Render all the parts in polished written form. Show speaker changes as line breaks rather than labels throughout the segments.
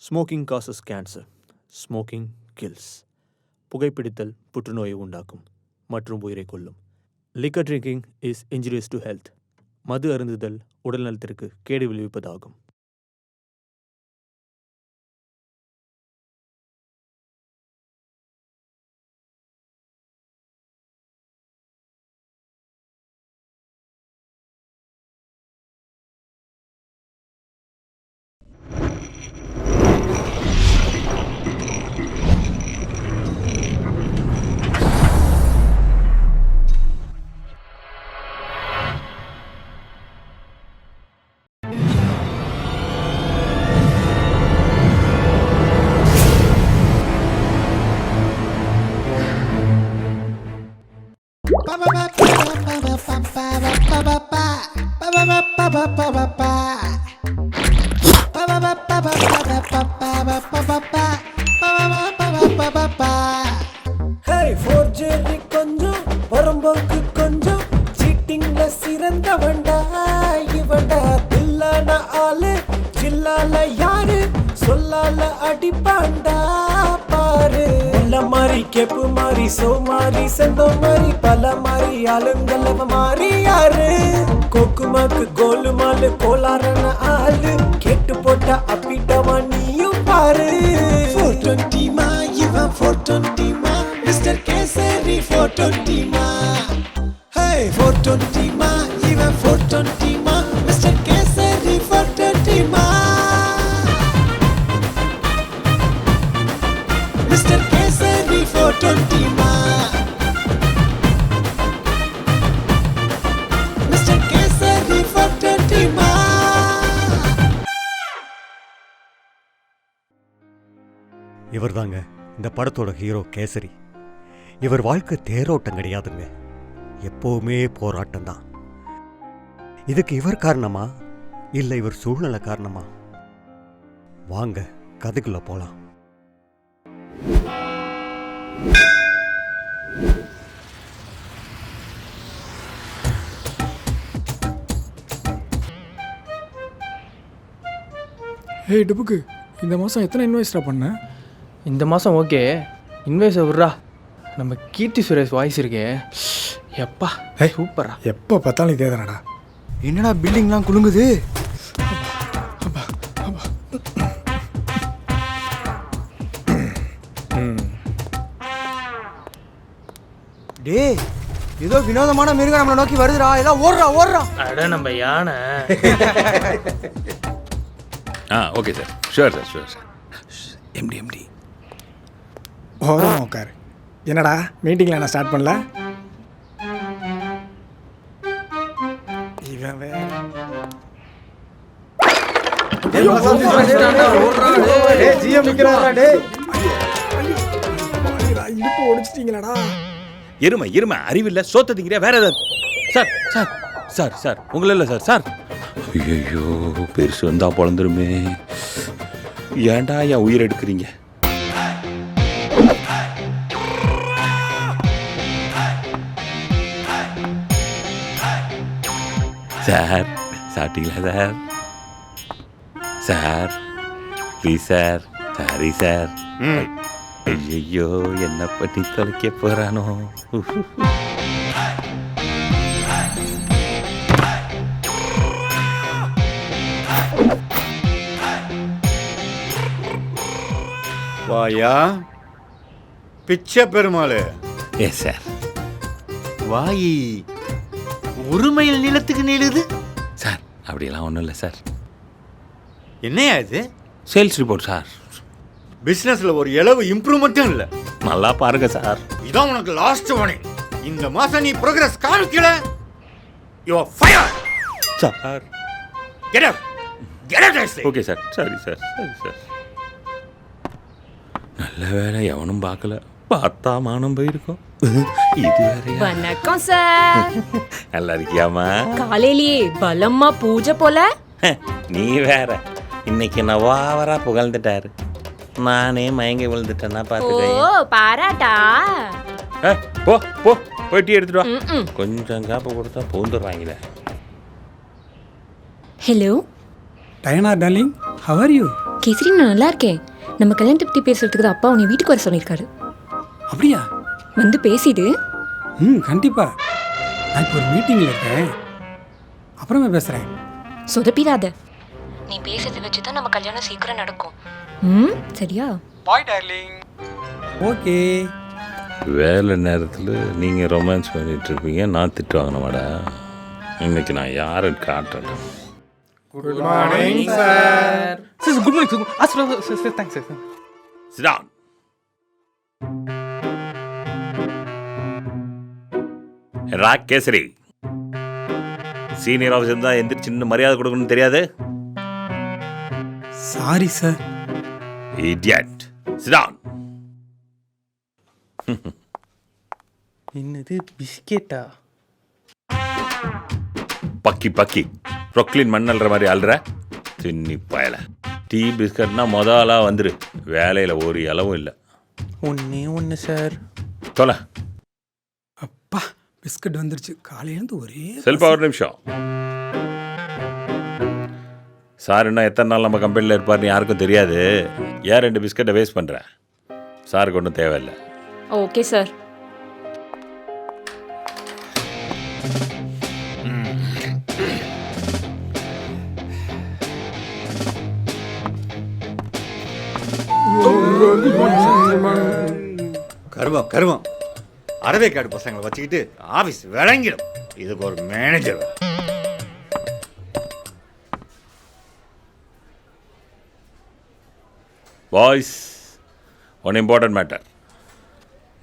Smoking causes cancer. Smoking kills. புகைப்பிடித்தல் புற்றுநோயை உண்டாக்கும் மற்றும் உயிரை கொல்லும். Liquor drinking is injurious to health. மது அருந்துதல் உடல் நலத்திற்கு கேடு விளைவிப்பதாகும்.
கொஞ்சம் வரம்போக்கு கொஞ்சம் சீட்டிங்ல சிறந்த வண்டா இவண்டா தில்லான ஆளு ஜில்லால யாரு சொல்லால அடிப்பாண்டா பாரு. உள்ள மாதிரி கேப்பு மாதிரி சோ மாதிரி செந்தோ மாதிரி பல மாதிரி ஆளுங்கள மாறி யாரு கோக்குமாக்கு கோலு மாலு கோலாரன ஆளு கேட்டு போட்ட அப்பிட்டவா நீயும் பாரு. 420 மா இவன் 420 மா மிஸ்டர் கேசரி 420 மா. ஹே 420 மா இவன் 420 மா மிஸ்டர் கேசரி 420 மா. மிஸ்டர் கேசரி 420 மா. மிஸ்டர் கேசரி 420 மா.
இவர்தாங்க இந்த படத்தோட ஹீரோ கேசரி. இவர் வாழ்க்கை தேரோட்டம் கிடையாதுங்க, எப்பவுமே போராட்டம் தான். இதுக்கு இவர் காரணமா இல்லை இவர் சூழ்நிலை காரணமா? வாங்க கதைக்குள்ள போலாம்.
ஏய் டுபுக்கு, இந்த மாதம் எத்தனை இன்வெஸ்டா பண்ண?
இந்த மாதம் ஓகே, இன்வைஸை விட்றா. நம்ம கீர்த்தி சுரேஷ் வாய்ஸ் இருக்கே, எப்பா சூப்பரா.
எப்போ பார்த்தாலும் இதே தானடா.
என்னடா பில்டிங்லாம் குலுங்குது? டேய், ஏதோ வினோதமான மிருகம் நம்மளை நோக்கி வருதுடா. ஏதோ ஓடுறா ஓடுறா.
அட நம்ம யானை.
Okay sir, sure sir, sure sir. எம்டி
ஓரம் உட்காரு. என்னடா மீட்டிங்கில் நான் ஸ்டார்ட் பண்ணல? இவன் வேற. இடுப்பு ஒடிச்சிட்டீங்களாடா?
இருமை அறிவில்லை, சோத்ததிங்கிறியா வேற ஏதாவது? சார் சார் சார் சார் உங்களை இல்லை சார். சார் ஐயோ, பெருசு வந்தா பொழந்துருமே. ஏன்டா என் உயிர் எடுக்கிறீங்க? சார் சாப்பிட்டீங்களா sir? Sir please sir, sorry sir. ஐயோ, என்ன பண்ணி தொலைக்க போறானோ?
வாயா பிச்சை பெருமாள்.
Yes sir.
வாயி ஒரு மைல் நிலத்துக்கு நீளுது
சார். அப்படியெல்லாம் ஒன்றும் இல்லை சார்.
என்னையா இது?
Sales report sir.
பிசினஸ்ல ஒரு இளவு இம்ப்ரூவ்மெண்ட்டும் இல்லை.
நல்லா பாருங்க சார்.
இதான் உனக்கு லாஸ்ட் வார்னிங். இந்த மாசம் நீ ப்ரோக்ரஸ் காமிக்கல, you are fire.
Sir
get out, get out.
Okay sir, சரி சார், சரி சார். நல்ல வேலை எவனும் பார்க்கல, பார்த்தா மானம் போயிருக்கும். இது வேறையா?
வணக்கம் சார்.
நல்லா இருக்கியாமா?
காலையிலேயே பலம்மா பூஜை போல.
நீ வேற, இன்னைக்கு நான் ஓவரா புகழ்ந்துட்டாரு, நானே மயங்கி விழுந்துட்டேன்னா
ஓ
பார்த்துட்டேன்.
பாராட்டா.
போ போ போய் டீ எடுத்துட்டு வா. கொஞ்சம் காப்பு கொடுத்தா பூந்துடுறாங்களே.
Hello
Diana darling, how are you?
Kesari நான் நல்லா இருக்கேன். நம்ம கல்யாணத்தை பற்றி பேசுறதுக்கு தான் அப்பா உன்னை வீட்டுக்கு வர சொல்லியிருக்காரு.
அப்படியா?
வந்து பேசிடு.
கண்டிப்பா. நான் இப்போ ஒரு மீட்டிங்கில் இருக்கேன், அப்புறமே பேசுகிறேன்.
சொதப்பிடாத. நீ பேசுறதை வச்சு தான் நம்ம கல்யாணம் சீக்கிரம் நடக்கும். சரியா?
பாய் டார்லிங். ஓகே.
வேலை நேரத்தில் நீங்கள் ரொமான்ஸ் பண்ணிட்டு இருப்பீங்க, நான் திட்டு வாங்கினமாடா. இன்னைக்கு நான் யாரும் காட்டுறேன்.
Good morning sir.
Sir good morning sir. Sir thanks sir.
Sit down. Rock kesari, senior officer தான் எந்திரிச்சு சின்ன மரியாதை கொடுக்கணும்னு தெரியாது?
Sorry sir.
Idiot. Sit down.
என்னது பிஸ்கெட்டா?
பக்கி பக்கி ப்ரொக்லின் மண்ணல்ற மாதிரி அல்ற தின்னி பயல. டீ பிஸ்கட்னா முதலாக வந்துரு, வேலையில் ஒரு இலவும் இல்லை.
ஒன்று சார்.
சொல்ல
அப்பா பிஸ்கட் வந்துருச்சு. காலையிலேருந்து ஒரே
செல்ஃபா ஒரு நிமிஷம். சார் இன்னும் எத்தனை நாள் நம்ம கம்பெனியில் இருப்பார்னு யாருக்கும் தெரியாது. ஏன் 2 பிஸ்கட்டை வேஸ்ட் பண்ணுறேன்? சாருக்கு ஒன்றும் தேவையில்லை.
Okay sir.
கருவம் கருவம் அறவே காடு பசங்களை வச்சுக்கிட்டு ஆஃபீஸ் விளங்கிடும். இதுக்கு ஒரு manager.
Boys, one important matter.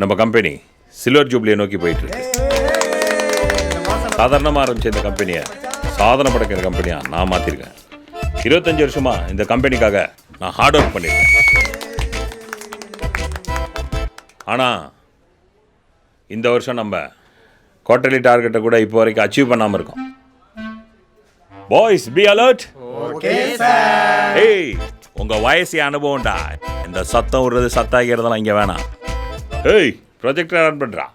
நம்ம கம்பெனி சில்வர் ஜூப்ளியை நோக்கி போயிட்டு இருக்கு. சாதாரணமாக ஆரம்பிச்ச இந்த கம்பெனியை சாதனை படைக்கிற கம்பெனியாக நான் மாற்றிருக்கேன். 25 வருஷமா இந்த கம்பெனிக்காக நான் ஹார்ட் ஒர்க் பண்ணியிருக்கேன். ஆனால் இந்த வருஷம் நம்ம குவார்டர்லி டார்கெட்டை கூட இப்போ வரைக்கும் அச்சீவ் பண்ணாமல் இருக்கோம். Boys be alert. ஏய், உங்க வயசு அனுபவம்டா. இந்த சத்தம் விடுறது சத்தாகிறதெல்லாம் இங்கே வேணாம். ஏய், ப்ரொஜெக்டர் ரன் பண்ணுறா.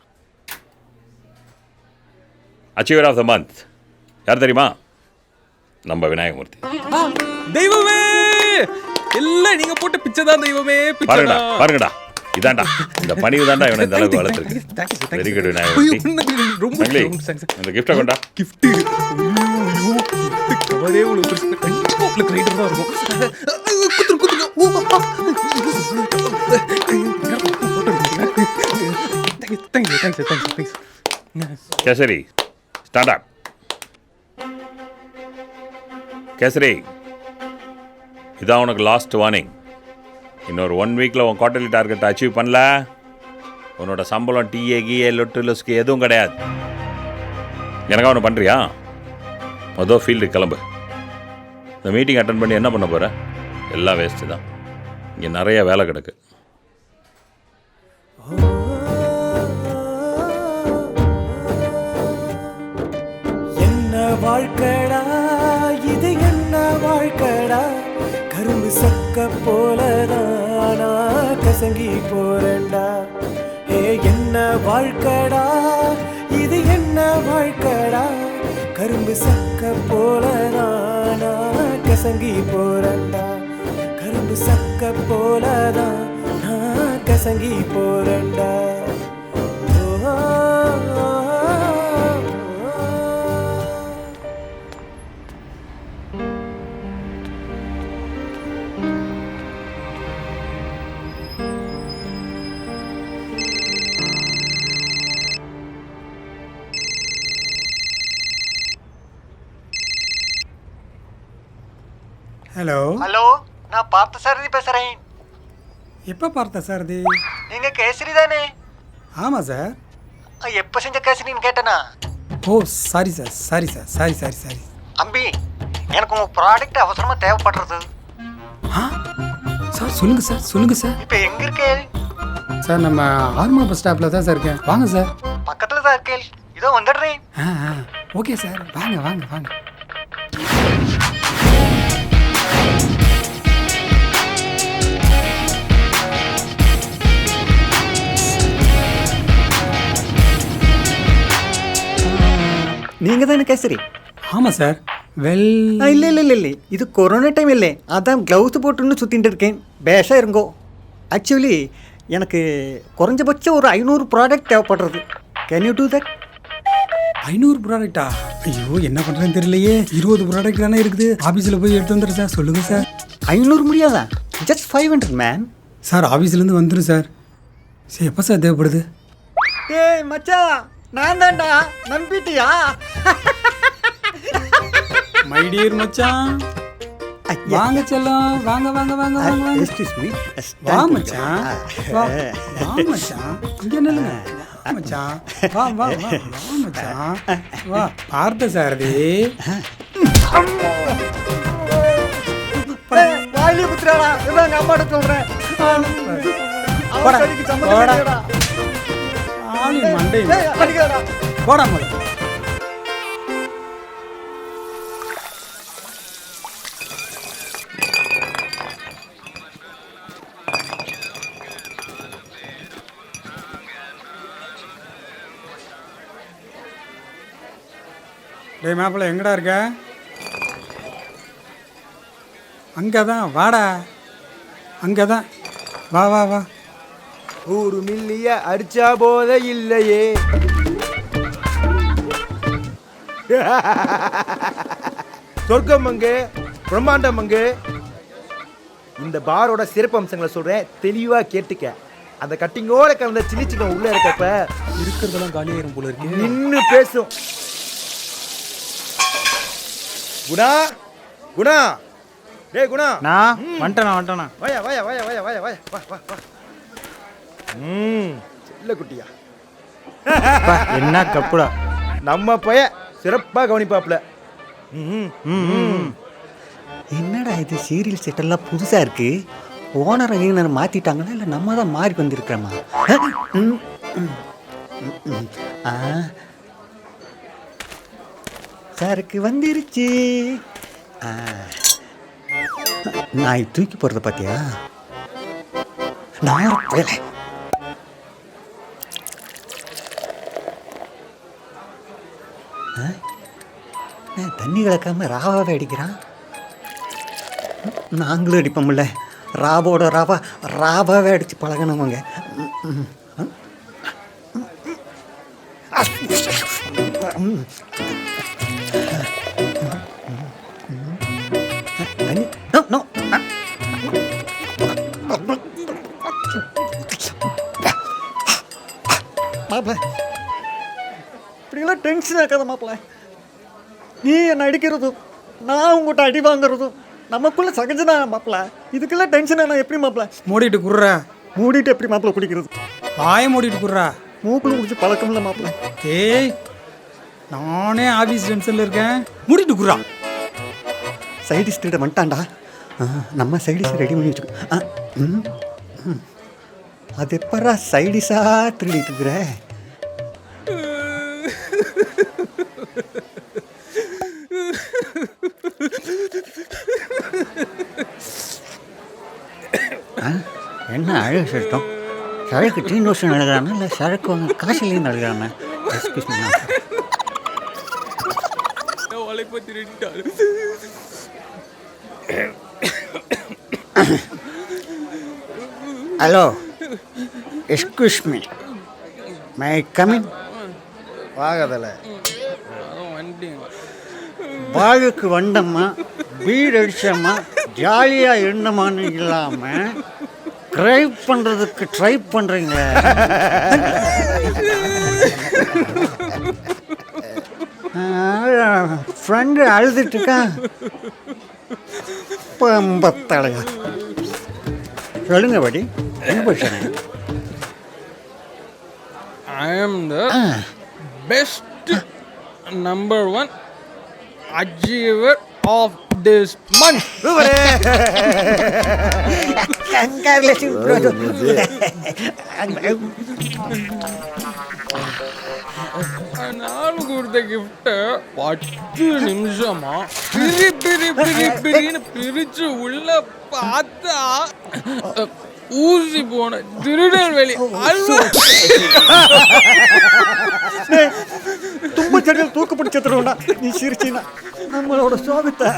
அச்சீவர் ஆஃப் த மந்த் யார் தெரியுமா? நம்ம விநாயகமூர்த்தி.
தெய்வமே, எல்லாம் நீங்க போட்ட பிச்சை தான் தெய்வமே.
பாருங்கடா பாருங்கடா, இதாண்டா இந்த பணிவு தாண்டா இவனை இந்த அளவுக்கு வளர்த்துருக்கு. Very good Vinayagamoorthy. தங்கி, இந்த கிஃப்டை கொண்டா.
கிஃப்ட் கவரே உங்களுக்கு பெருசு. கண்டிப்பா உங்களுக்கு ரைடர் தான் இருக்கும். Thanks.
Kesari, stand up. Kesari, இதான் உனக்கு லாஸ்ட் வார்னிங். இன்னொரு 1 வீக்கில் உன் குவார்டர்லி டார்கெட்டை அச்சீவ் பண்ணல, உன்னோட சம்பளம் டிஏ கிஏ லொட்டு லொஸ்க்கு எதுவும் கிடையாது. எனக்கா ஒன்று பண்ணுறியா? மொதல் ஃபீல்டு கிளம்பு. இந்த மீட்டிங் அட்டன் பண்ணி என்ன பண்ண போகிற? எல்லாம் வேஸ்ட்டு தான். இங்கே நிறைய வேலை கிடக்கு.
என்ன வாழ்க்கடா இது, என்ன வாழ்க்கடா, கரும்பு சக்க போலதானா கசங்கி போறண்டா. என்ன வாழ்க்கடா இது, என்ன வாழ்க்கடா, கரும்பு சக்க போலதானா கசங்கி போறண்டா. கரும்பு சக்க போலதான் நான் கசங்கி போறண்டா.
ஹலோ.
ஹலோ, நான் பார்த்த சாரதி பேசுகிறேன்.
எப்போ பார்த்த சாரதி?
நீங்கள் கேசரி தானே?
ஆமாம் சார்.
எப்போ செஞ்ச கேசரின்னு கேட்டேனா?
ஓ சாரி சார், சாரி.
அம்பி, எனக்கு உங்கள் ப்ராடக்ட் அவசரமாக தேவைப்படுறது.
சார் சொல்லுங்கள் சார்.
இப்போ எங்கே இருக்கே?
சார் நம்ம ஆர்மா பஸ் ஸ்டாப்பில் தான் சார் இருக்கேன். வாங்க சார்.
பக்கத்தில் தான் இருக்கேன், இதோ வந்துடுறேன்.
ஓகே சார், வாங்க.
நீங்கள் தானே கேசரி?
ஆமாம் சார், வெல்
இல்லை இல்லை இல்லை இல்லை இது கொரோனா டைம் இல்லை அதான் க்ளவுஸ் போட்டுன்னு சுற்றிட்டு இருக்கேன் பேஷாக இருங்கோ. ஆக்சுவலி எனக்கு குறைஞ்சபட்சம் ஒரு 500 ப்ராடக்ட் தேவைப்படுறது. Can you do that?
500 ப்ராடக்டா? ஐயோ என்ன பண்ணுறேன்னு தெரியலையே. 20 ப்ராடக்ட் தானே இருக்குது. ஆஃபீஸில் போய் எடுத்து வந்துடுறேன் சார். சொல்லுங்கள் சார்.
500 முடியாதா? Just 500 man.
சார் ஆஃபீஸ்லேருந்து வந்துடும் சார். சரி எப்போ சார் தேவைப்படுது?
ஏய் மச்சா, நான் தான்டா, நம்பிட்டியா?
மை டியர் மச்சான், வாங்க செல்லம், வாங்க வாங்க வாங்க வாங்க வாங்க.
Excuse me.
வா மச்சான், வா வா மச்சான், இங்கே நில்லுங்க. வா மச்சான், வா வா வா வா மச்சான், வா. பார்த்த சாரதி
வாயிலே புத்திராடா, இதான் எங்கள் அம்மாட்ட சொல்கிறேன்.
ஆளி மண்டை போடா முதல்ல. டேய் மாப்பிள்ள எங்கடா இருக்க? அங்கே தான் வாடா, அங்கே தான் வா வா வா.
100 மில்லிய அடிச்சா போத இல்லையே. சொர்க்கம் அங்கு, பிரம்மாண்டம் அங்கு. இந்த பாரோட சிறப்பு அம்சங்களை சொல்றேன், தெளிவா கேட்டுக்க. அந்த கட்டிங்கோட கலந்த சில்லி சிக்கன் உள்ள இருக்கப்ப
இருக்கிறதெல்லாம் காலியாயிரும் போல இருக்கு.
நின்னு பேசும். குணா குணா, டேய் குணா.
நான் வந்துட்டேண்ணா.
வாயா வாயா வாயா வாயா வாயா வாயா வா வா வா. செல்ல குட்டியா,
என்ன கப்புடா.
நம்ம பைய சிறப்பா கவனிப்பாப்ல.
என்னடா இது சீரியல் செட்டெல்லாம் புதுசாக இருக்குது. ஓனர் ஐயனர் மாற்றிட்டாங்களா இல்லை நம்ம தான் மாறி வந்திருக்கிறோமா? சரக்கு வந்துருச்சு. நான் தூக்கி போடுறத பார்த்தியா? நான் வேலை தண்ணி கலக்காம ராவாவே அடிக்கிறான். நாங்களும் அடிப்போம்ல, ராவோட ராவாவே அடித்து பழகணுமாங்க. மாப்பிள்ள இப்படிலாம் டென்ஷன் ஆக்காத மாப்பிள்ள. நீ என்னை அடிக்கிறதும் நான் உங்கள்கிட்ட அடி வாங்குறதும் நமக்குள்ள சகஜனா மாப்பிள்ள. இதுக்கெல்லாம் டென்ஷன் நான் எப்படி மாப்பிள்ள?
மூடிட்டு குடுறா.
மூடிட்டு எப்படி மாப்பிள்ள குடிக்கிறது?
வாயை மூடிட்டு குடுறா.
மூக்குள்ள குடிச்சு பழக்கம் இல்லை மாப்பிள்ள.
ஏய் நானே ஆஃபீஸ் டென்ஷனில் இருக்கேன். மூடிட்டு குடுறா.
சைடிஸ் திருட வந்துட்டான்டா. நம்ம சைடிஸ் ரெடி பண்ணி வச்சுக்கோ. அது எப்பரா சைடிஸாக திருடிட்டு இருக்கிற? என்ன அழகு சட்டம்? சரக்கு டீன் வருஷம் எழுதுறானா இல்லை சரக்கு வாங்க காசுலேயும் எழுதுறானா? Excuse me. Hello, excuse me, may I come in?
வாகதல
வாழ்வுக்கு வந்தம்மா, வீடு அடிச்சம்மா, ஜாலியாக இருந்தமான்னு இல்லாமல் ட்ரை பண்ணுறதுக்கு ட்ரை பண்ணுறீங்களே. ஃப்ரெண்டு அழுதுட்டுருக்கா பம்பத்தலையா. சொல்லுங்க படி, என்ன பிரச்சனை?
I am the best number 1 achiever of this month.
Congratulations, brother.
நாலு கொடுத்த கிஃப்ட 10 நிமிஷமா பிரின்னு பிரிச்சு உள்ள பார்த்தா ஊசி போன திருநெல்வேலி அல்வா.
தும்ப செடியில் தூக்கு பிடிச்ச தருவா நீ சிரிச்சினா நம்மளோட சோகத்தை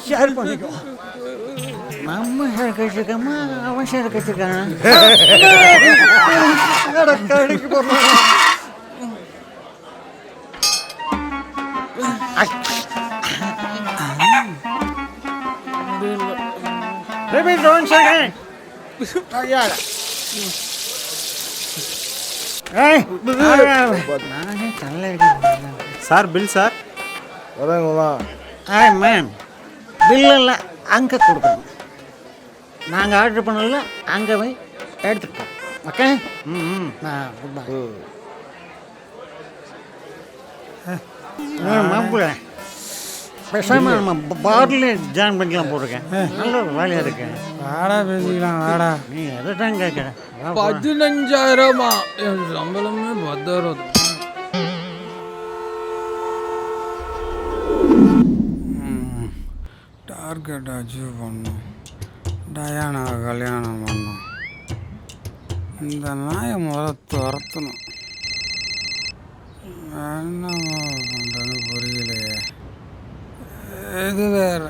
ஷேர் பண்ணிக்கோ. நம்ம ஷேர் கழிச்சிருக்கோமா அவன் ஷேர் கழிச்சிருக்கான். கடைக்கு போறோம்.
Sir bill sir.
மேம் பில்லெல்லாம் அங்கே கொடுக்கணும். நாங்கள் ஆர்டர் பண்ணல அங்கே போய் எடுத்துக்கிட்டோம். ஓகே. மாப்பிள்ள பேசாம நம்ம பார்ல ஜாயின் பண்ணிக்கலாம் போட்டிருக்கேன். நல்ல ஒரு வேலையாக இருக்கேன்.
வாடா பேசிக்கலாம் வாடா.
நீ எதை தான் கேட்குறேன்.
15,000 என் சம்பளமே 10,000.
டார்கெட் அச்சீவ் பண்ணும். டயானா கல்யாணம் பண்ணும். இந்த நாயை முதல்ல துரத்தணும். என்ன பண்ணுறேன்னு புரியலையே. இது வேற.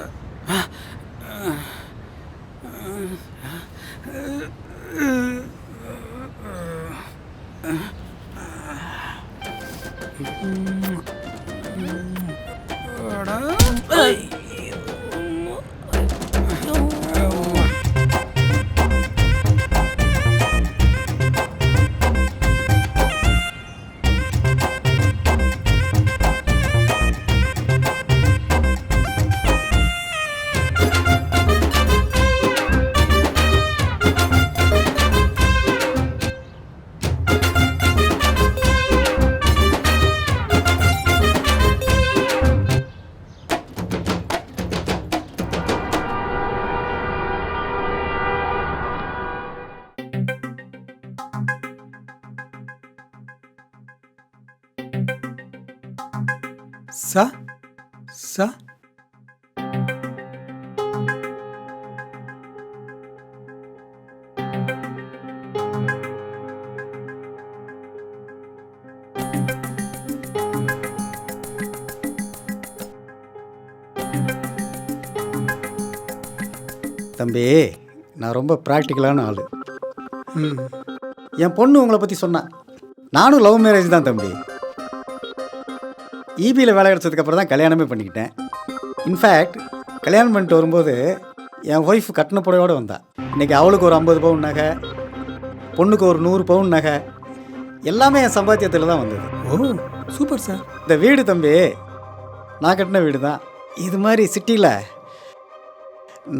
சா சா
தம்பி நான் ரொம்ப ப்ராக்டிக்கலான ஆள். என் பொண்ணு உங்களை பற்றி சொன்னான். நானும் லவ் மேரேஜ் தான் தம்பி. ஈபியில் வேலை கிடச்சதுக்கப்புறம் தான் கல்யாணமே பண்ணிக்கிட்டேன். இன்ஃபேக்ட் கல்யாணம் பண்ணிட்டு வரும்போது என் ஒய்ஃப் கட்டின புடவையோடு வந்தா. இன்றைக்கி அவளுக்கு ஒரு 50 பவுன் நகை, பொண்ணுக்கு ஒரு 100 பவுன் நகை, எல்லாமே என் சம்பாத்தியத்தில் தான் வந்தது.
ஓ சூப்பர் சார்.
இந்த வீடு தம்பி நான் கட்டின வீடு தான். இது மாதிரி சிட்டியில்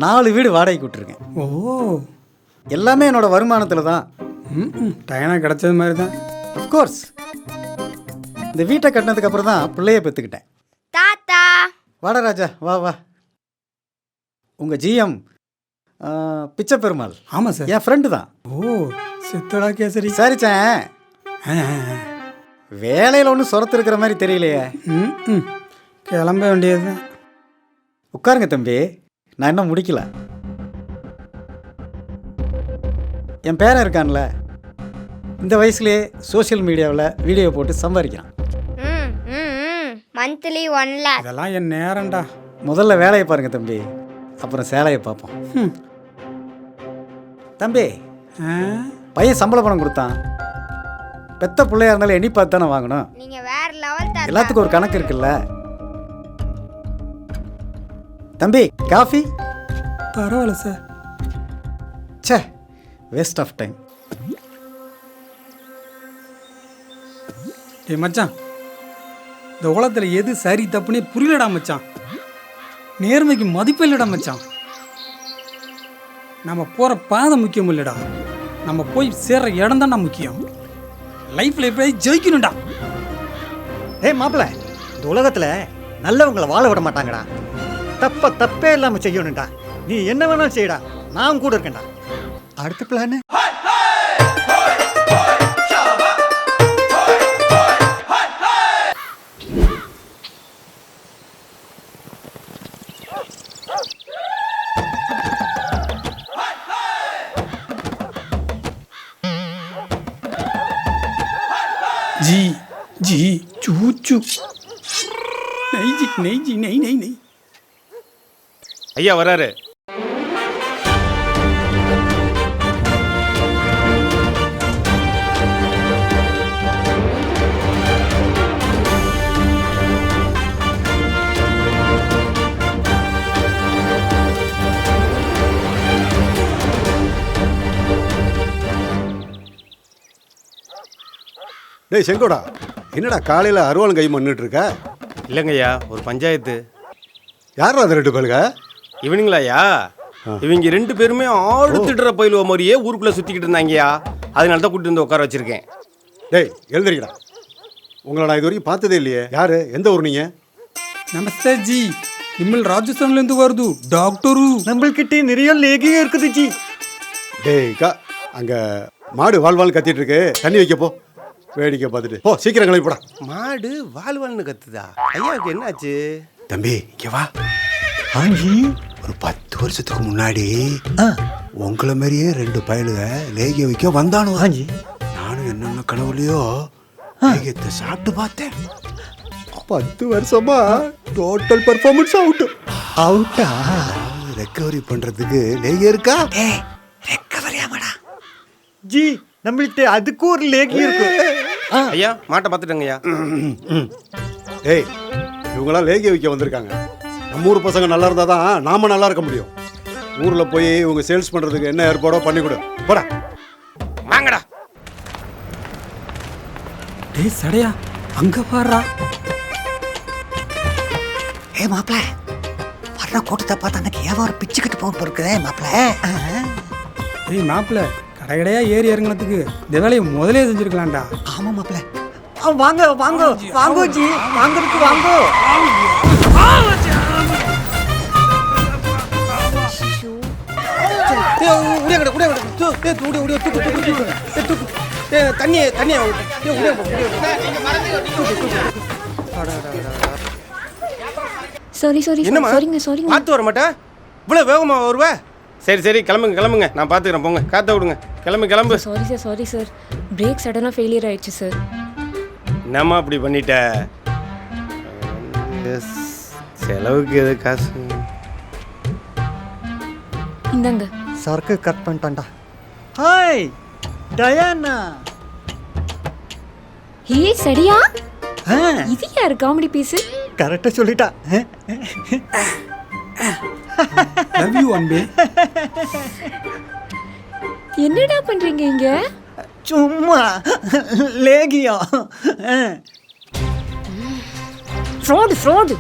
4 வீடு வாடகைக்கு விட்டுருக்கேன்.
ஓ
எல்லாமே என்னோடய வருமானத்தில் தான்.
டயனாக கிடச்சது மாதிரி தான்.
அஃப்கோர்ஸ் இந்த வீட்டை கட்டினதுக்கு அப்புறம் தான் பிள்ளைய பெற்றுக்கிட்டேன்.
தாத்தா
வாடா ராஜா வா வா. உங்கள் ஜிஎம் பிச்சை பெருமாள்.
ஆமாம் சார்
என் ஃப்ரெண்டு தான்.
ஓ சித்தடா கேசரி.
சரிச்சேன். வேலையில் ஒன்றும் சொரத்து இருக்கிற மாதிரி தெரியலையே.
கிளம்ப வேண்டியது தான்.
உட்காருங்க தம்பி, நான் இன்னும் முடிக்கல. என் பேரன் இருக்கான்ல, இந்த வயசுலேயே சோஷியல் மீடியாவில் வீடியோ போட்டு சம்பாதிக்கிறான்.
Monthly 1 lakh.
இதெல்லாம் என் நேரம்டா.
முதல்ல வேலையை பாருங்க தம்பி, அப்புறம் சேலையை பார்ப்போம். தம்பி பையன் சம்பள பணம் கொடுத்தான். பெத்த பிள்ளையா இருந்தாலும் எண்ணி பார்த்து தானே வாங்கணும்.
நீங்க வேற லெவல் தாத்தா.
எல்லாத்துக்கும் ஒரு கணக்கு இருக்குல்ல தம்பி. காஃபி
பரவாயில்ல சார்.
சே வேஸ்ட் ஆஃப் டைம்.
ஏ மச்சான், இந்த உலகத்தில் எது சரி தப்புனே புரியலடா மச்சான். நேர்மைக்கு மதிப்பு இல்லைடா மச்சான். நம்ம போகிற பாதை முக்கியம் இல்லைடா, நம்ம போய் சேர்ற இடம் தான்டா முக்கியம். லைஃப்பில் எப்படியாவது ஜெயிக்கணும்டா.
மாப்பிள்ள, இந்த உலகத்தில் நல்லவங்களை வாழ விட மாட்டாங்கடா. தப்பே இல்லாமல் செய்யணும்டா. நீ என்ன வேணாலும் செய்யடா, நான் கூட இருக்கேன்டா. அடுத்த பிளானு
जी जी चूचू नहीं जी नहीं जी नहीं नहीं नहीं
ஐயா வராரு.
டேய் செங்கோடா, என்னடா காலையில் அருவாளும் கை மண்ணிட்டு இருக்க?
இல்லைங்கய்யா, ஒரு பஞ்சாயத்து.
யாரா அது ரெண்டு பேருங்க?
இவனுங்களாயா? இவங்க 2 பேருமே ஆடு திட்டுற பயிலுவ மாதிரியே ஊருக்குள்ளே சுற்றிக்கிட்டு இருந்தாங்கய்யா. அதனால தான் கூட்டிட்டு வந்து உட்கார வச்சிருக்கேன்.
டேய் எழுந்திரிக்கடா. உங்களை நான் இது வரைக்கும் பார்த்ததே இல்லையே. யாரு, எந்த ஊர் நீங்கள்?
नमस्ते जी निम्मल राजस्थान வருது டாக்டரு
நம்மள்கிட்ட நிறைய லேகியம் இருக்குது ஜி.
டேய் அங்கே மாடு வாழ் கத்திட்டு இருக்கு, தண்ணி வைக்க போ. வேடிக்கை பார்த்துட்டு போ, சீக்கிரம் கிளம்பி போடா.
மாடு வாழ்வாள்னு கத்துதா? ஐயாவுக்கு என்னாச்சு?
தம்பி இங்கே வா.
ஆஞ்சி
ஒரு 10 வருஷத்துக்கு முன்னாடி உங்களை மாதிரியே 2 பயலுக லேகிய வைக்க வந்தானோ.
ஆஞ்சி
நானும் என்னென்ன கனவுலையோ லேகியத்தை சாப்பிட்டு பார்த்தேன். 10 வருஷமா டோட்டல் பர்ஃபார்மன்ஸ் அவுட்டா. ரெக்கவரி பண்றதுக்கு லேகியம் இருக்கா? ரெக்கவரியாமாடா
ஜி, நம்மள்கிட்ட அதுக்கு ஒரு லேகியம் இருக்கு.
ஐயா மாட்டை பார்த்துட்டேங்கய்யா.
ஏய், இவங்களாம் லேகிய வைக்க வந்திருக்காங்க. நம்ம ஊர் பசங்க நல்லா இருந்தால் தான் நாம நல்லா இருக்க முடியும். ஊரில் போய் இவங்க சேல்ஸ் பண்ணுறதுக்கு என்ன ஏற்பாடோ பண்ணி கொடு. போடா
வாங்கடா.
டேய் சடையா அங்க பாருடா.
ஏ மாப்பிள, வர்ற கூட்டத்தை பார்த்து அன்னைக்கு வியாபாரம் பிச்சுக்கிட்டு போக போஇருக்குதே மாப்பிள.
டேய் மாப்பிள்ள கடைக்கடையா ஏறி இறங்கினதுக்கு இந்த வேலையை முதலே செஞ்சிருக்கலாம்டா.
ஆமா மாப்பிள. வாங்க வாங்க வாங்க ஜி, வாங்கறதுக்கு வாங்க.
சாரி சாரி
என்னம்மா?
சாரிங்க சாரிங்க.
பார்த்து வர மாட்டா? இவ்வளோ வேகமா வருவ? சரி சரி கிளம்புங்க, நான் பார்த்துக்கிறேன். போங்க, காத்த விடுங்க. கிளம்பு.
சாரி சார் பிரேக் சடனாக ஃபெயிலியர் ஆயிடுச்சு சார்.
என்னம்மா அப்படி பண்ணிட்ட? செலவுக்கு எது காசு?
இந்தாங்க.
சரக்கு கட் பண்ணிட்டான்டா. Hi Diana.
ஹே சரியா? இது யாரு காமெடி பீஸ்?
கரெக்டாக சொல்லிட்டா.
லவ் யூ அன்பே.
என்னடா பண்றீங்க இங்க?
சும்மா லேகியம்.
ஃப்ராடு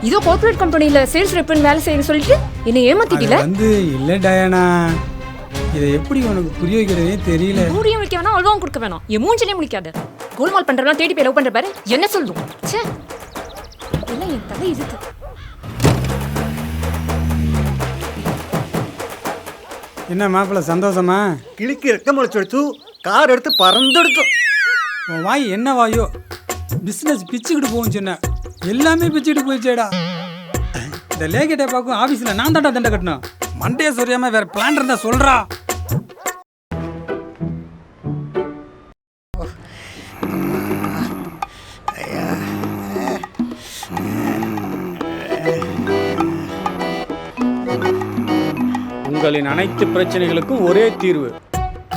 இதோ கார்ப்பரேட் கம்பெனில சேல்ஸ் ரெப்னு வேலை செய்யணும் சொல்லிட்டு என்ன ஏமாத்திட்டீல?
இல்ல டயானா, இதை எப்படி உனக்கு புரிய வைக்கிறதே தெரியல.
ஊரியம் வைக்க வேணாம், அல்வாவும் கொடுக்க வேணாம், என் மூஞ்சிலே முடிக்காத. கோல்மால் பண்றவங்க தேடி போய் லவ் பண்ற பாரு, என்ன சொல்லும்? ச்சே, எல்லாம் என் தலை இருக்கு.
என்ன மாப்பிள்ள சந்தோஷமா?
கிளிக்கு ரெக்க முளைச்சு கார் எடுத்து பறந்துடுத்து.
உன் வாய் என்ன வாயோ, பிஸ்னஸ் பிச்சுக்கிட்டு போகும் சொன்ன, எல்லாமே பிச்சுக்கிட்டு போயிச்சேடா. இந்த லேகேட்டை பார்க்கும் ஆஃபீஸில் நான் தாண்டா தண்டை கட்டணும். மண்டையை சொரியாம வேற பிளான் இருந்தா சொல்றா.
உங்களின் அனைத்து பிரச்சனைகளுக்கும் ஒரே தீர்வு.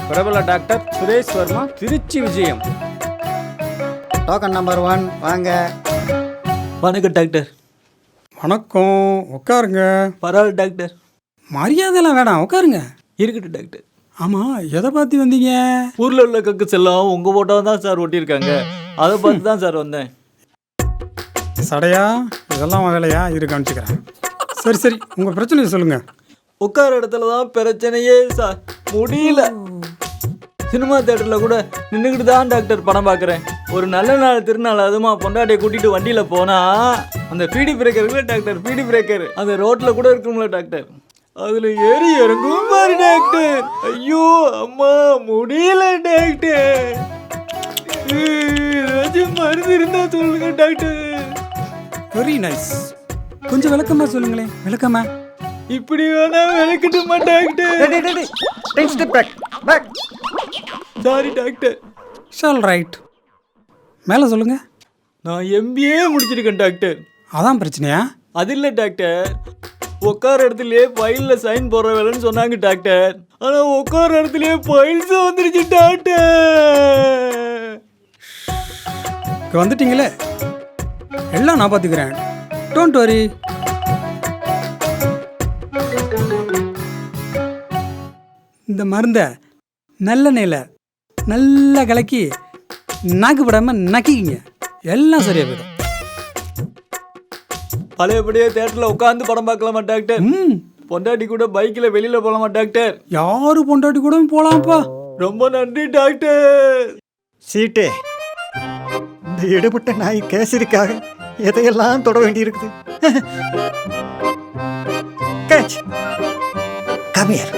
பிரபல டாக்டர் சுரேஷ் வர்மா, திருச்சி விஜயம்.
டோக்கன் நம்பர் 1 வாங்க.
வணக்கம் டாக்டர்.
வணக்கம், உட்காருங்க.
பரவாயில்ல டாக்டர்.
மரியாதைலாம் வேணாம், உட்காருங்க.
இருக்கட்டும் டாக்டர்.
ஆமாம், எதை பார்த்து வந்தீங்க?
ஊரில் உள்ள கக்கு எல்லாம் உங்கள் ஃபோட்டோ தான் சார் ஒட்டியிருக்காங்க, அதை பார்த்து தான் சார் வந்தேன்.
சடையா, இதெல்லாம் வேலையா? இரு காமிச்சுக்கிறேன். சரி உங்கள் பிரச்சனையை சொல்லுங்கள்.
உட்கார இடத்துல தான் பிரச்சனையே சார், முடியல. சினிமா தேட்டரில் கூட நின்றுக்கிட்டு தான் டாக்டர் படம் பார்க்குறேன். ஒரு நல்ல நாள் திருநாள் அதுமா பொண்டாட்டியை கூட்டிகிட்டு வண்டியில் போனால் அந்த பீடி பிரேக்கர் இருக்குல்ல டாக்டர், பீடி பிரேக்கர் அந்த ரோட்டில் கூட இருக்கும்ல டாக்டர், அதில் ஏறி இறங்கும் பாரு டாக்டர். ஐயோ அம்மா முடியல டாக்டர். ஏதாச்சும் மருந்து இருந்தால் சொல்லுங்க டாக்டர்.
Very nice. கொஞ்சம் விளக்கமாக சொல்லுங்களேன். விளக்கமா?
இப்படி வேணா விளக்கட்டுமா doctor?
Take step back.
Sorry doctor.
Shall right. மேலே சொல்லுங்க.
நான் எம்பிஏ முடிச்சிருக்கேன் டாக்டர்.
அதான் பிரச்சனையா?
அது இல்லை டாக்டர், உட்கார இடத்துலயே ஃபைலில் சைன் போடுற வேலைன்னு சொன்னாங்க டாக்டர். ஆனால் உட்கார இடத்துலயே ஃபைல்ஸ் வந்துருச்சு டாக்டர்.
இங்கே வந்துட்டீங்களே, எல்லாம் நான் பார்த்துக்கிறேன். Don't worry. இந்த மருந்தை நல்ல நெய்ல நல்லா கலக்கி நாக்கு படாமல் நக்கிக்கிங்க, எல்லாம் சரியாக போயிடும்.
பழையபடியே தேட்டரில் உட்காந்து படம் பார்க்கலாமா டாக்டர்? பொண்டாட்டி கூட பைக்கில் வெளியில் போகலாமா டாக்டர்?
யாரு பொண்டாட்டி கூட போகலாம்ப்பா.
ரொம்ப நன்றி டாக்டர்.
சீட்டே, இந்த எடுபட்ட நாய் கேசரிக்காக எதையெல்லாம் தொட வேண்டியிருக்குது. கேட்ச் கமியர்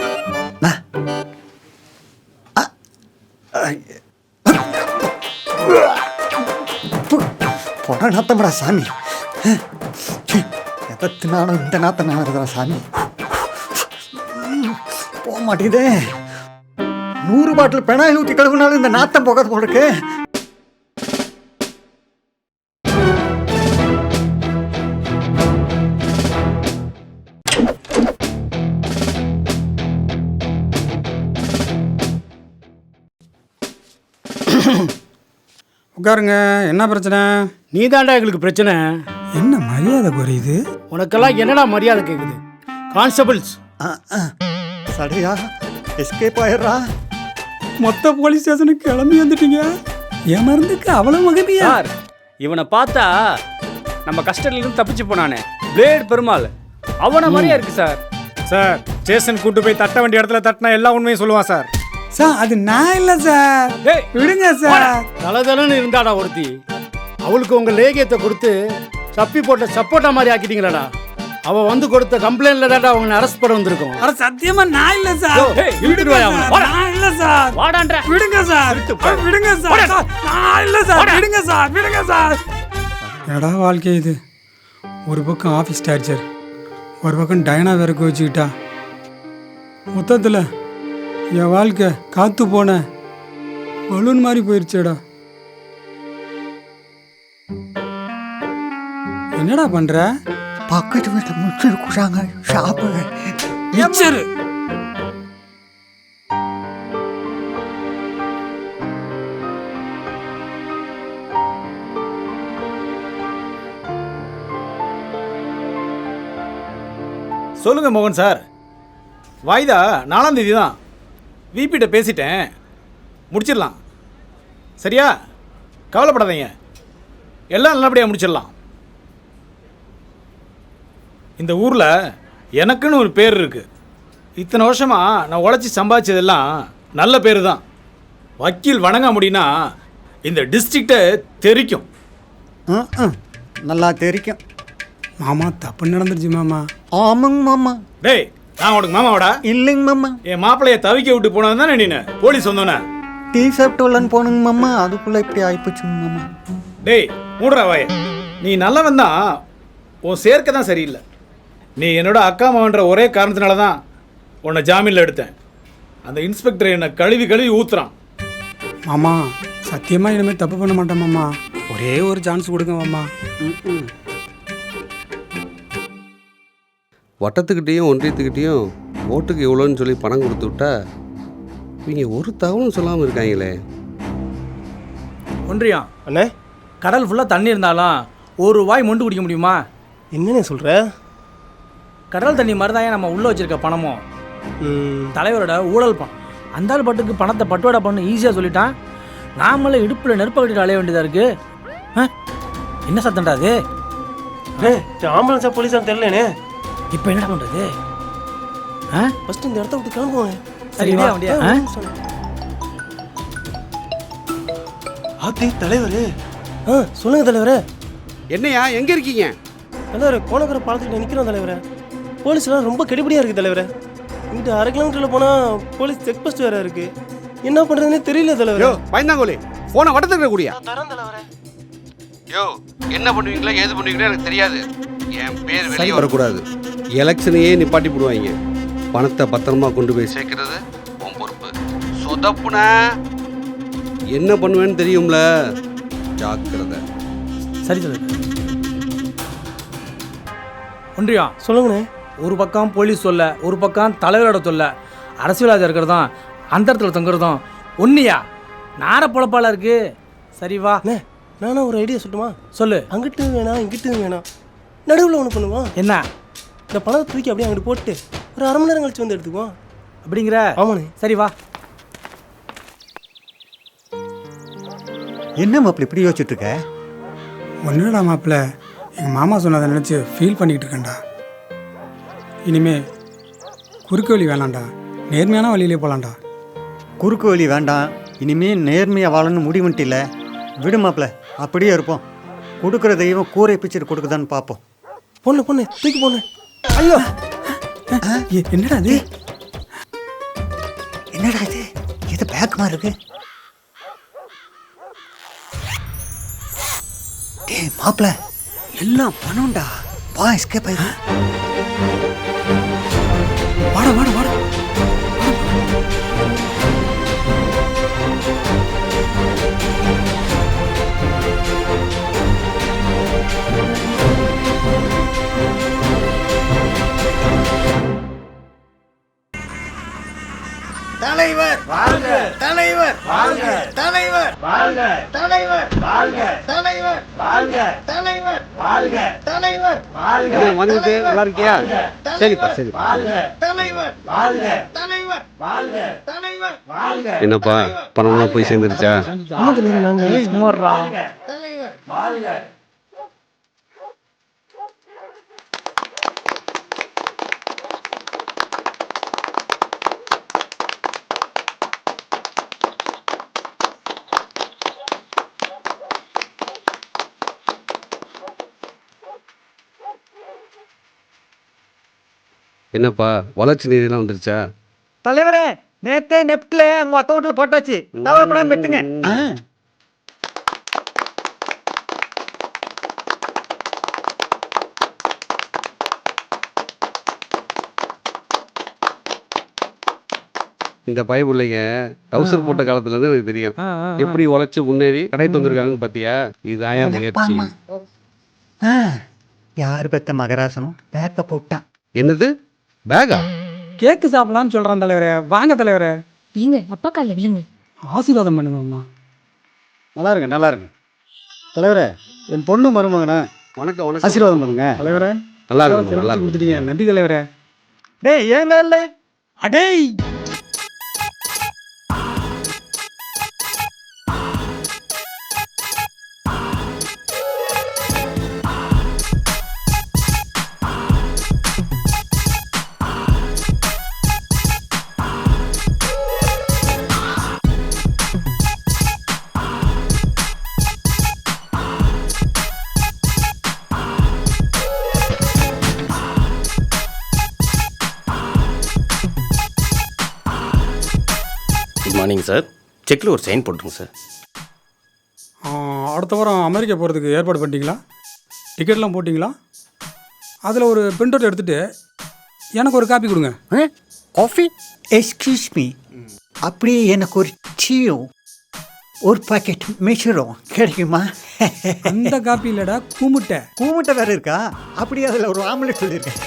போட நாத்தம்டா சாமி. எதத்தினாலும் இந்த நாத்தம் நான் இருக்கிற சாமி. போக மாட்டேங்குதே. 100 பாட்டில் பெனாயில் ஊற்றி கழுவுனாலும் இந்த நாத்தம் போகாது போல இருக்கு.
உட்காருங்க. என்ன பிரச்சனை?
நீ தாண்டா எங்களுக்கு பிரச்சனை.
என்ன மரியாதை குறையுது?
உனக்கெல்லாம் என்னடா மரியாதை கேட்குது? கான்ஸ்டபிள்ஸ்
சரியா எஸ்கேப் ஆயிடுறா.
மொத்த போலீஸ் ஸ்டேஷனுக்கு கிளம்பி வந்துட்டீங்க. என் மருந்துக்கு அவ்வளவு மகிமையா?
சார், இவனை பார்த்தா நம்ம கஸ்டடியிலிருந்து தப்பிச்சு போனானே பிளேட் பெருமாள், அவனை மாதிரியா இருக்கு சார்.
சார், ஸ்டேஷன் கூட்டு போய் தட்ட வேண்டிய இடத்துல தட்டினா எல்லா உண்மையும் சொல்லுவான் சார்.
சார் அது நான் இல்லை சார், விடுங்க சார்.
தலதலன்னு இருந்தாடா ஒருத்தி, அவளுக்கு உங்க லேகியத்தை கொடுத்து சப்பி போட்ட சப்போட்டா மாதிரி ஆக்கிட்டீங்களாடா. அவ வந்து கொடுத்த கம்ப்ளைண்ட்ல தான்டா அவங்க அரெஸ்ட் பண்ண வந்திருக்கோம்.
அட சத்தியமா நான் இல்லை சார்.
விடுங்க சார்.
நான் இல்லை சார்.
வாடான்ற.
விடுங்க சார், விடுங்க சார். நான் இல்லை சார். விடுங்க சார், விடுங்க சார். எடா வாழ்க்கை இது. ஒரு பக்கம் ஆஃபீஸ் டார்ச்சர், ஒரு பக்கம் டைனா வேற வச்சுக்கிட்டா. மொத்தத்தில் என் வாழ்க்கை காத்து போன பலூன் மாதிரி போயிருச்சேடா. என்னடா பண்ற?
பக்கத்து வீட்டில் மிச்சர் குறாங்க, சாப்பிட
மிச்சர்.
சொல்லுங்க மோகன் சார். வாய்தா 4ஆம் தேதி தான். விபிட்ட பேசிட்டேன், முடிச்சிடலாம். சரியா? கவலைப்படாதீங்க, எல்லாம் நல்லபடியாக முடிச்சிடலாம். இந்த ஊரில் எனக்குன்னு ஒரு பேர் இருக்குது. இத்தனை வருஷமாக நான் உழைச்சி சம்பாதிச்சதெல்லாம் நல்ல பேர் தான். வக்கீல் வணங்க முடியும்னா இந்த டிஸ்ட்ரிக்டை தெரிக்கும்.
நல்லா தெரிக்கும்.
மாமா தப்பு நடந்துருச்சு மாமா.
ஆமாங்க மாமா.
டேய், நான் உனக்கு மாமாவோடா?
இல்லைங்க மாமா.
என் மாப்பிள்ளைய தவிக்க விட்டு போனது தானே நீ போலீஸ் வந்தோன்னே.
டீ சாப்பிட்டு வரலான்னு போனுங்க மாமா, அதுக்குள்ளே இப்படி ஆகிப்போச்சுங்க மாமா.
டேய் மூடுறா வாய. நீ நல்லவன் தான், உன் சேர்க்க தான் சரியில்லை. நீ என்னோட அக்கா மாவன்ற ஒரே காரணத்தினால தான் உன்னை ஜாமீனில் எடுத்தேன். அந்த இன்ஸ்பெக்டர் என்னை கழுவி கழுவி ஊத்துறான்.
மாமா சத்தியமா இனிமேல் தப்பு பண்ண மாட்டேன் மாமா. ஒரே ஒரு சான்ஸ் கொடுங்க மாமா.
வட்டத்துக்கிட்டேயும் ஒன்றியத்துக்கிட்டேயும் ஓட்டுக்கு எவ்வளோன்னு சொல்லி பணம் கொடுத்து விட்டா இவங்க ஒரு தகவலும் சொல்லாமல் இருக்காங்களே.
ஒன்றியம் அண்ணே, கடல் ஃபுல்லாக தண்ணி இருந்தாலும் ஒரு வாய் மொண்டு குடிக்க முடியுமா?
என்னன்னு சொல்கிற?
கடல் தண்ணி மாதிரி தான் நம்ம உள்ளே வச்சிருக்க பணமும் தலைவரோட ஊழல் பணம். அந்த ஆள் பட்டுக்கு பணத்தை பட்டுவாடா பண்ணு ஈஸியாக சொல்லிட்டான். நாமளே இடுப்பில் நெருப்ப கட்டிட்டு அலைய வேண்டியதாக இருக்கு. என்ன சத்தம்டா அது?
ஆம்புலன்ஸா போலீஸா தெரியலனே.
இப்போ என்னடா பண்ணுறது?
ஃபர்ஸ்ட் இந்த இடத்த விட்டு கிளம்புவோம்.
சரி வா வண்டியா.
ஆத்தி தலைவர். சொல்லுங்க தலைவரே.
என்னையா, எங்கே இருக்கீங்க?
தலைவரே, கோணக்கரை பாலத்துக்கிட்ட நிற்கிறோம் தலைவரே. போலீஸ்லாம் ரொம்ப கெடுபடியாக இருக்குது தலைவரே. இங்கிட்ட 1/2 கிலோமீட்டரில் போனால் போலீஸ் செக் போஸ்ட் வேறு இருக்குது. என்ன பண்ணுறதுனே தெரியல தலைவரே.
பயந்தாங்கோலி, ஃபோனை வட்டத்துக்கிட்ட கூடியா?
தரேன் தலைவரே.
யோ, என்ன பண்ணுவீங்களா ஏது பண்ணுவீங்களா எனக்கு தெரியாது. என் பேர் வெளியே வரக்கூடாது. எலெக்ஷனையே நிப்பாட்டி போடுவாங்க. பணத்தை பத்திரமா கொண்டு போய் சேர்க்கறது உன் பொறுப்பு. சொதப்புனா என்ன பண்ணுவேன்னு தெரியும்ல. ஜாக்கிரதை.
சரி தலைவர். ஒன்றியா
சொல்லுங்கண்ணே.
ஒரு பக்கம் போலீஸ் சொல்ல, ஒரு பக்கம் தலைவரோட சொல்ல, அரசியல்வாதி இருக்கிறதும் அந்த இடத்துல தொங்குறதும் ஒன்றியா நார பொழப்பால இருக்கு. சரி வா.
நானும் ஒரு ஐடியா சொல்லட்டுமா?
சொல்லு.
அங்கிட்டு வேணாம் இங்கிட்டு வேணாம், நடுவில் ஒன்று பண்ணுவோம்.
என்ன?
இந்த பணத்தை தூக்கி அப்படியே அங்கிட்டு போட்டு ஒரு 1/2 மணி நேரம் கழிச்சு வந்து எடுத்துக்குவோம்.
அப்படிங்கிற?
ஆமாண்ணே.
சரி வா.
என்ன மாப்பிள்ள இப்படி யோசிச்சுட்டு இருக்க?
ஒன்றுடா மாப்பிள்ள, எங்கள் மாமா சொன்னதை நினச்சி ஃபீல் பண்ணிக்கிட்டு இருக்கேன்டா. இனிமே குறுக்கு வழி வேணாம்டா, நேர்மையான வழியிலே போகலான்டா.
குறுக்கு வழி வேண்டாம், இனிமே நேர்மையாக வாழணும்னு முடிவுன்ட்டு இல்லை. விடு மாப்பிள்ள, அப்படியே இருப்போம். கொடுக்குற தெய்வம் கூரை பிச்சுட்டு கொடுக்குதான்னு பார்ப்போம்.
பொண்ணு தூக்கி பொண்ணு.
ஐயோ
என்னடா அது?
என்னடா இது? எது பேக் மாதிரி இருக்கு? டேய் மாப்பிள்ள, எல்லாம் பணம்டா. வா எஸ்கேப் ஆயிரு.
வாடா வாடா வாடா.
தலைவர் வாழ்க! தலைவர் வாழ்க! தலைவர் வாழ்க! தலைவர் வாழ்க! தலைவர் வாழ்க! தலைவர் வாழ்க! தலைவர் வாழ்க!
வந்துட்டு நல்லா இருக்கியா? சரிப்பா சரி.
தலைவர் வாழ்க! தலைவர் வாழ்க! தலைவர் வாழ்க!
என்னப்பா பணம்லாம் போய் சேர்ந்துருச்சா?
தலைவர் வாழ்க!
என்னப்பா வளர்ச்சி நிதியெல்லாம் வந்துருச்சா?
தலைவரே, நேத்தே நெப்ட்ல உங்க அக்கௌண்ட்ல போட்டாச்சு. தவறப்படாம பெட்டுங்க.
இந்த பயபுள்ளைங்க டவுசர் போட்ட காலத்துல இருந்து எனக்கு தெரியும். எப்படி உழைச்சு முன்னேறி கடை தந்திருக்காங்கன்னு பாத்தியா? இதுதான் முயற்சி.
யாரு பெத்த மகராசனும் பேக்க போட்டான்.
என்னது பேகா?
கேக்கு சாப்பிடலான்னு சொல்கிறான் தலைவரே. வாங்க தலைவரே.
நீங்க அப்பா காலில் விழுங்க.
ஆசீர்வாதம் பண்ணுங்கம்மா.
நல்லா இருங்க, நல்லா இருங்க. தலைவரே, என் பொண்ணு மருமகனா
வணக்கம் வணக்கம்.
ஆசீர்வாதம் பண்ணுங்க.
தலைவரே
நல்லா இருக்கும் நல்லா இருக்கும்.
கொடுத்துட்டீங்க, நன்றி தலைவரே.
டேய் ஏன் இல்ல?
அடேய்
குட் மார்னிங் சார். செக்கில் ஒரு சைன் போட்டுருங்க சார்.
அடுத்த வாரம் அமெரிக்கா போகிறதுக்கு ஏற்பாடு பண்ணிட்டீங்களா? டிக்கெட்லாம் போட்டிங்களா? அதில் ஒரு பிரிண்ட் அவுட் எடுத்துகிட்டு எனக்கு ஒரு காப்பி கொடுங்க.
காஃபி? எக்ஸ்கியூஸ் மீ, அப்படியே எனக்கு ஒரு டீயும் ஒரு பாக்கெட் மிச்சரும் கிடைக்குமா?
அந்த காப்பி இல்லைடா, கூமுட்டை.
கூமுட்டை வேறு இருக்கா? அப்படியே அதில் ஒரு ஆம்லெட் சொல்லியிருக்கேன்.